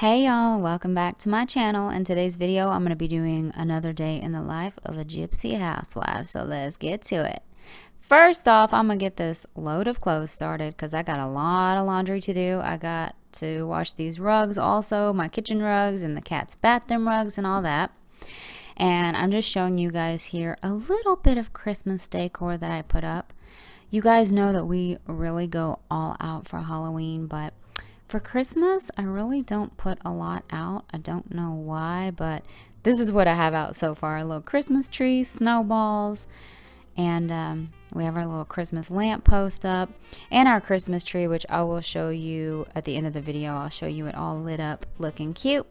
Hey y'all, welcome back to my channel. In today's video, I'm going to be doing another day in the life of a Gypsy housewife. So let's get to it. First off, I'm going to get this load of clothes started because I got a lot of laundry to do. I got to wash these rugs also, my kitchen rugs and the cat's bathroom rugs and all that. And I'm just showing you guys here a little bit of Christmas decor that I put up. You guys know that we really go all out for Halloween, but for Christmas, I really don't put a lot out. I don't know why, but this is what I have out so far. A little Christmas tree, snowballs, and we have our little Christmas lamp post up and our Christmas tree, which I will show you at the end of the video. I'll show you it all lit up looking cute.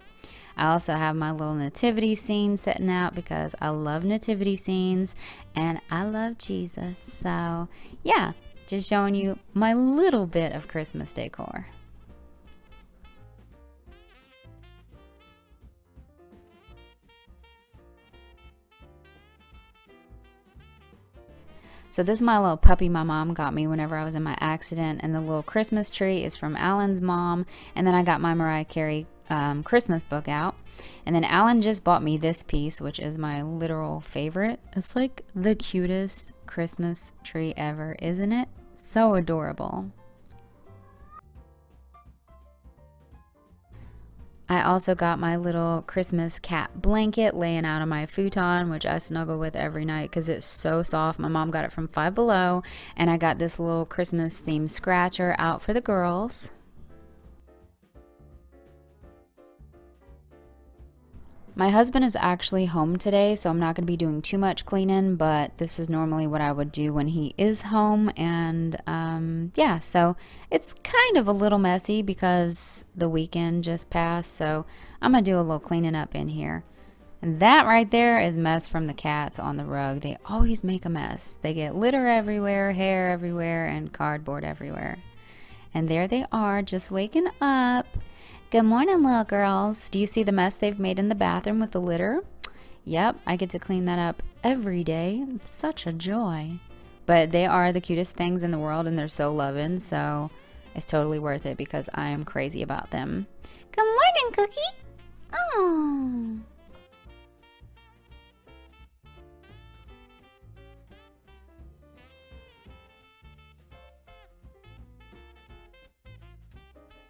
I also have my little nativity scene setting out because I love nativity scenes and I love Jesus. So yeah, just showing you my little bit of Christmas decor. So this is my little puppy my mom got me whenever I was in my accident, and the little Christmas tree is from Alan's mom. And then I got my Mariah Carey Christmas book out. And then Alan just bought me this piece, which is my literal favorite. It's like the cutest Christmas tree ever, isn't it? So adorable. I also got my little Christmas cat blanket laying out on my futon, which I snuggle with every night because it's so soft. My mom got it from Five Below, and I got this little Christmas themed scratcher out for the girls. My husband is actually home today, so I'm not going to be doing too much cleaning, but this is normally what I would do when he is home. And yeah, so it's kind of a little messy because the weekend just passed, so I'm going to do a little cleaning up in here. And that right there is mess from the cats on the rug. They always make a mess. They get litter everywhere, hair everywhere, and cardboard everywhere. And there they are, just waking up. Good morning, little girls. Do you see the mess they've made in the bathroom with the litter? Yep, I get to clean that up every day. It's such a joy. But they are the cutest things in the world, and they're so loving, so it's totally worth it because I am crazy about them. Good morning, Cookie. Oh.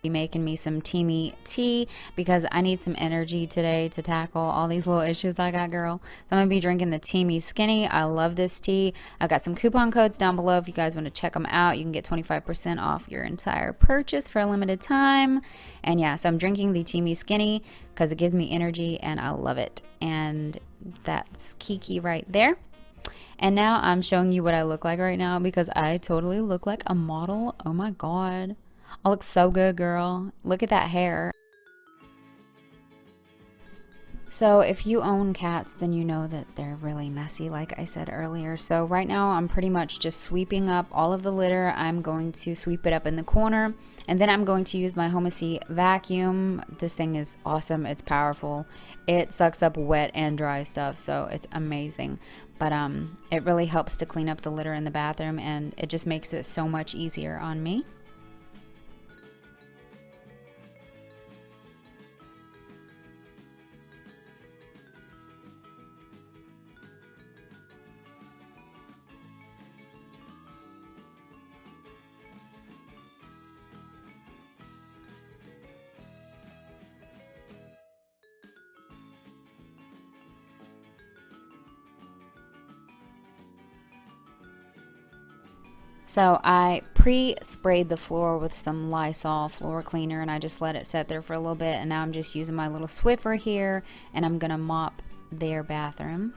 Be making me some teamy tea because I need some energy today to tackle all these little issues I got, girl. So I'm gonna be drinking the Teamy Skinny. I love this tea. I've got some coupon codes down below if you guys want to check them out. You can get 25% off your entire purchase for a limited time. And yeah, so I'm drinking the Teamy Skinny because it gives me energy and I love it. And that's Kiki right there. And now I'm showing you what I look like right now because I totally look like a model. Oh my god. I look so good, girl. Look at that hair. So if you own cats, then you know that they're really messy, like I said earlier. So right now I'm pretty much just sweeping up all of the litter. I'm going to sweep it up in the corner, and then I'm going to use my Homey vacuum. This thing is awesome. It's powerful. It sucks up wet and dry stuff, so it's amazing. But it really helps to clean up the litter in the bathroom, and it just makes it so much easier on me. So I pre-sprayed the floor with some Lysol floor cleaner, and I just let it sit there for a little bit, and now I'm just using my little Swiffer here, and I'm gonna mop their bathroom.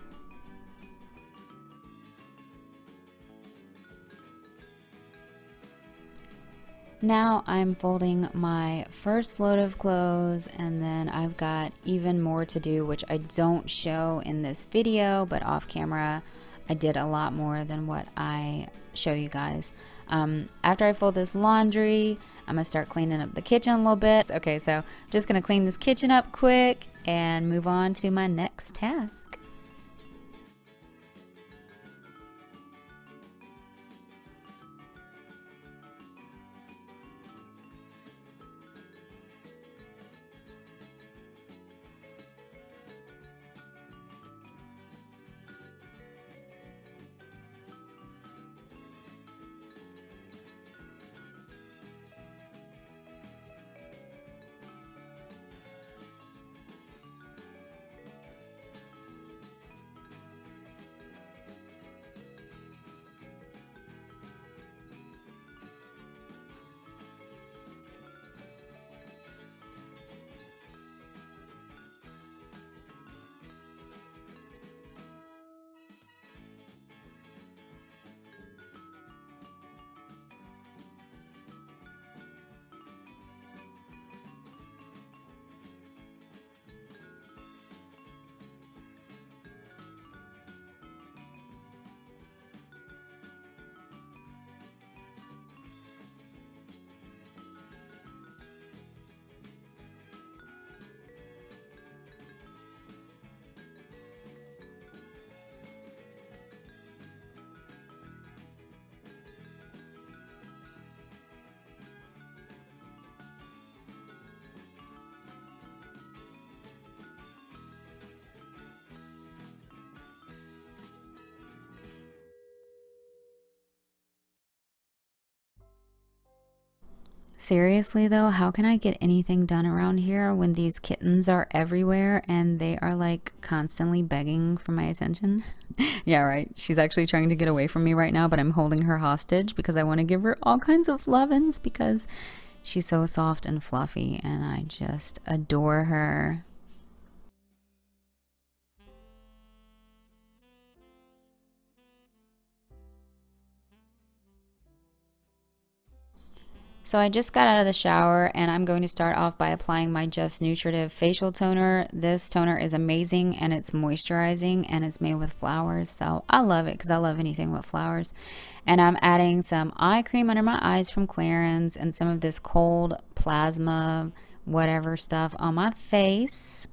Now I'm folding my first load of clothes, and then I've got even more to do, which I don't show in this video, but off camera I did a lot more than what I show you guys. After I fold this laundry, I'm gonna start cleaning up the kitchen a little bit. Okay, so I'm just gonna clean this kitchen up quick and move on to my next task. Seriously though, how can I get anything done around here when these kittens are everywhere and they are like constantly begging for my attention? Yeah, right. She's actually trying to get away from me right now, but I'm holding her hostage because I want to give her all kinds of lovins because she's so soft and fluffy and I just adore her. So I just got out of the shower and I'm going to start off by applying my Just Nutritive facial toner. This toner is amazing and it's moisturizing and it's made with flowers. So I love it because I love anything with flowers. And I'm adding some eye cream under my eyes from Clarins and some of this cold plasma whatever stuff on my face.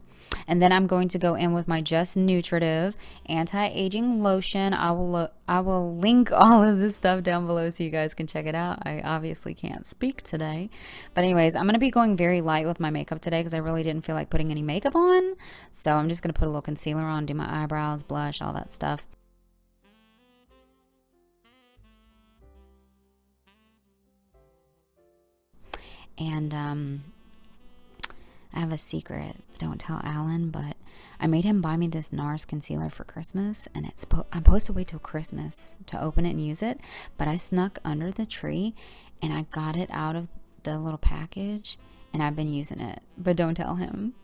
And then I'm going to go in with my Just Nutritive anti-aging lotion. I will link all of this stuff down below so you guys can check it out. I obviously can't speak today. But anyways, I'm going to be going very light with my makeup today because I really didn't feel like putting any makeup on. So I'm just going to put a little concealer on, do my eyebrows, blush, all that stuff. And I have a secret. Don't tell Alan, but I made him buy me this NARS concealer for Christmas, and I'm supposed to wait till Christmas to open it and use it, but I snuck under the tree, and I got it out of the little package, and I've been using it. But don't tell him.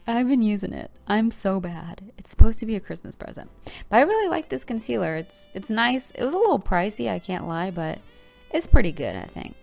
I've been using it. I'm so bad. It's supposed to be a Christmas present. But I really like this concealer. It's nice. It was a little pricey, I can't lie, but it's pretty good, I think.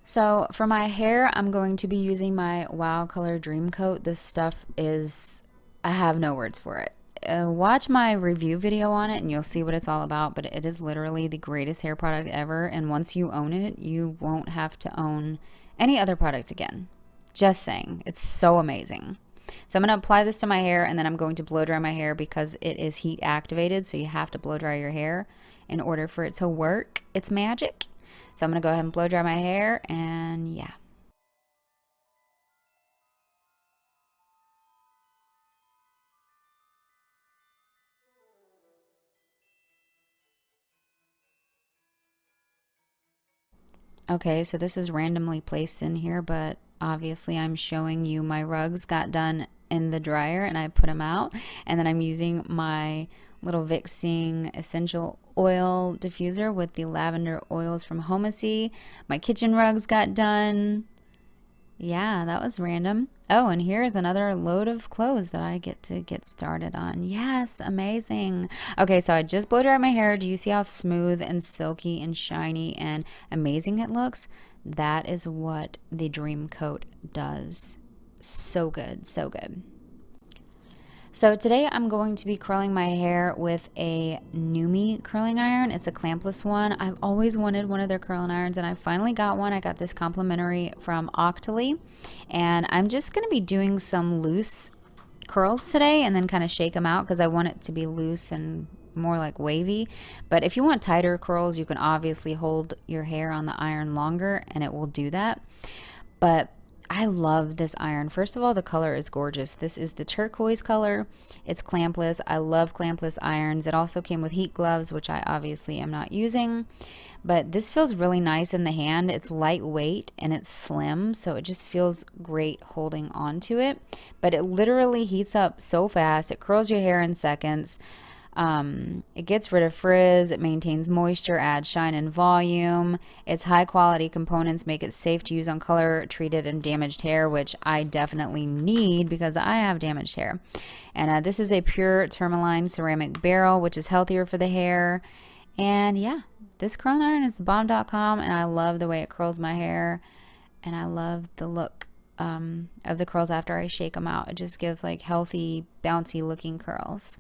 So for my hair, I'm going to be using my Wow Color Dream Coat. This stuff is, I have no words for it. Watch my review video on it and you'll see what it's all about, but it is literally the greatest hair product ever. And once you own it, you won't have to own any other product again. Just saying, it's so amazing. So I'm going to apply this to my hair and then I'm going to blow dry my hair because it is heat activated. So you have to blow dry your hair in order for it to work. It's magic. So I'm going to go ahead and blow dry my hair and yeah. Okay, so this is randomly placed in here, but obviously I'm showing you my rugs got done in the dryer and I put them out. And then I'm using my little Vixing essential oil diffuser with the lavender oils from Homacy. My kitchen rugs got done. Yeah, that was random. Oh, and here's another load of clothes that I get to get started on. Yes, amazing. Okay, so I just blow dried my hair. Do you see how smooth and silky and shiny and amazing it looks? That is what the Dream Coat does. So good, so good. So today I'm going to be curling my hair with a NUME curling iron. It's a clampless one. I've always wanted one of their curling irons and I finally got one. I got this complimentary from Octoly and I'm just going to be doing some loose curls today and then kind of shake them out because I want it to be loose and more like wavy. But if you want tighter curls, you can obviously hold your hair on the iron longer and it will do that. But I love this iron. First of all, the color is gorgeous. This is the turquoise color. It's clampless. I love clampless irons. It also came with heat gloves, which I obviously am not using. But this feels really nice in the hand. It's lightweight and it's slim, so it just feels great holding on to it. But it literally heats up so fast. It curls your hair in seconds. It gets rid of frizz, it maintains moisture, adds shine and volume. Its high quality components make it safe to use on color treated and damaged hair, which I definitely need because I have damaged hair. And this is a pure tourmaline ceramic barrel, which is healthier for the hair. And yeah, this curling iron is the bomb.com and I love the way it curls my hair and I love the look of the curls after I shake them out. It just gives like healthy, bouncy looking curls.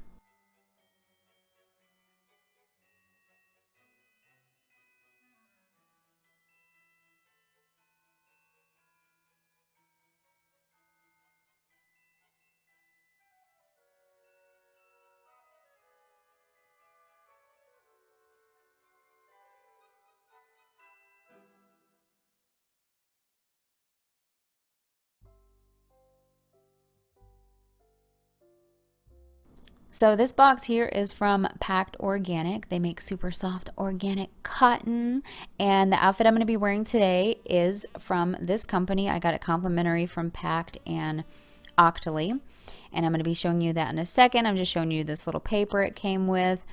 So this box here is from PACT Organic. They make super soft organic cotton. And the outfit I'm going to be wearing today is from this company. I got it complimentary from PACT and Octoly. And I'm going to be showing you that in a second. I'm just showing you this little paper it came with.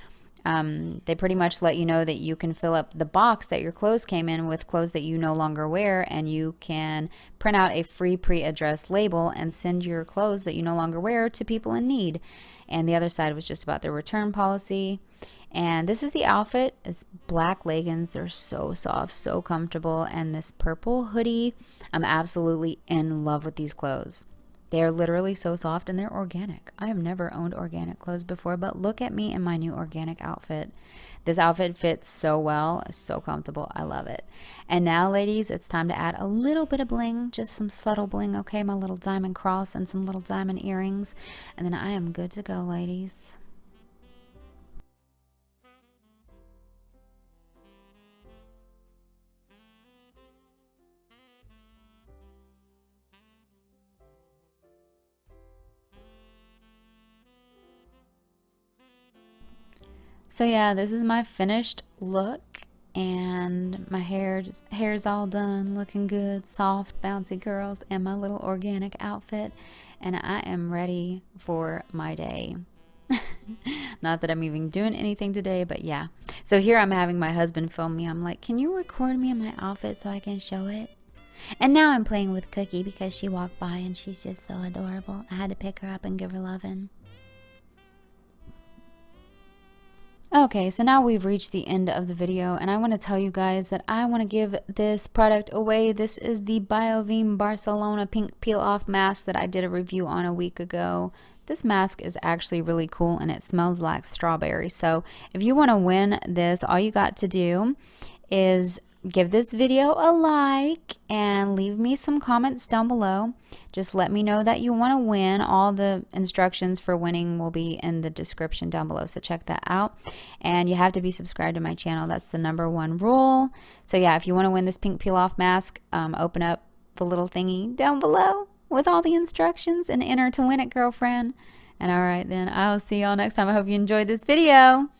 They pretty much let you know that you can fill up the box that your clothes came in with clothes that you no longer wear, and you can print out a free pre-addressed label and send your clothes that you no longer wear to people in need. And the other side was just about their return policy. And this is the outfit. It's black leggings. They're so soft, so comfortable. And this purple hoodie. I'm absolutely in love with these clothes. They're literally so soft, and they're organic. I have never owned organic clothes before, but look at me in my new organic outfit. This outfit fits so well. It's so comfortable. I love it. And now, ladies, it's time to add a little bit of bling, just some subtle bling, okay? My little diamond cross and some little diamond earrings. And then I am good to go, ladies. So yeah, this is my finished look, and my hair's all done, looking good, soft, bouncy curls, and my little organic outfit, and I am ready for my day. Not that I'm even doing anything today, but yeah. So here I'm having my husband film me. I'm like, can you record me in my outfit so I can show it? And now I'm playing with Cookie because she walked by and she's just so adorable. I had to pick her up and give her lovin'. Okay, so now we've reached the end of the video, and I want to tell you guys that I want to give this product away. This is the Biovene Barcelona Pink Peel Off Mask that I did a review on a week ago. This mask is actually really cool, and it smells like strawberry. So if you want to win this, all you got to do is give this video a like and leave me some comments down below. Just let me know that you want to win. All the instructions for winning will be in the description down below, so check that out. And you have to be subscribed to my channel. That's the #1 rule. So yeah, if you want to win this pink peel off mask, open up the little thingy down below with all the instructions and enter to win it, girlfriend. And all right, then I'll see y'all next time. I hope you enjoyed this video.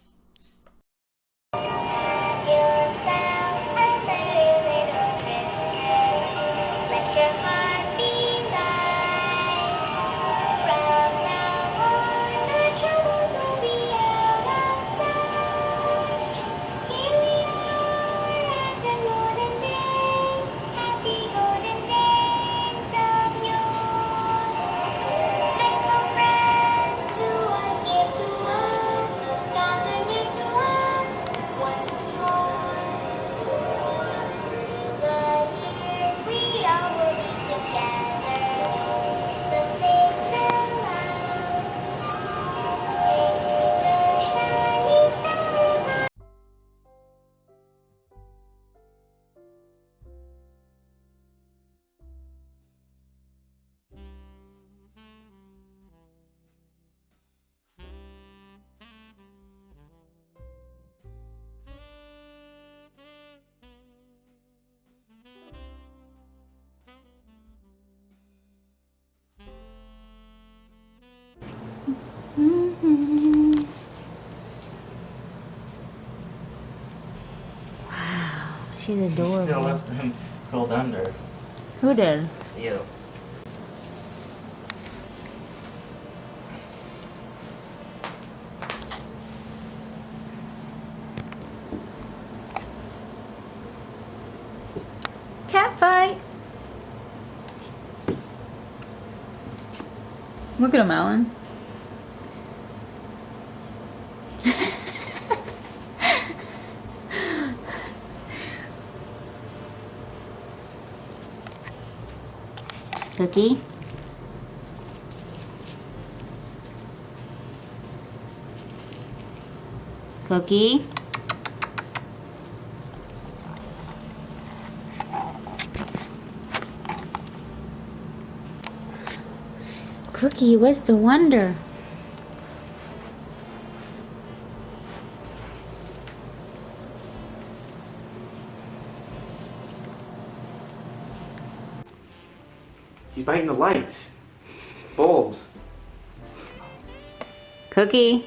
Wow, she's adorable. Still left him curled under. Who did? You. Cat fight. Look at him, Alan. Cookie. Cookie. Cookie, what's the wonder? He's biting the lights. Bulbs. Cookie.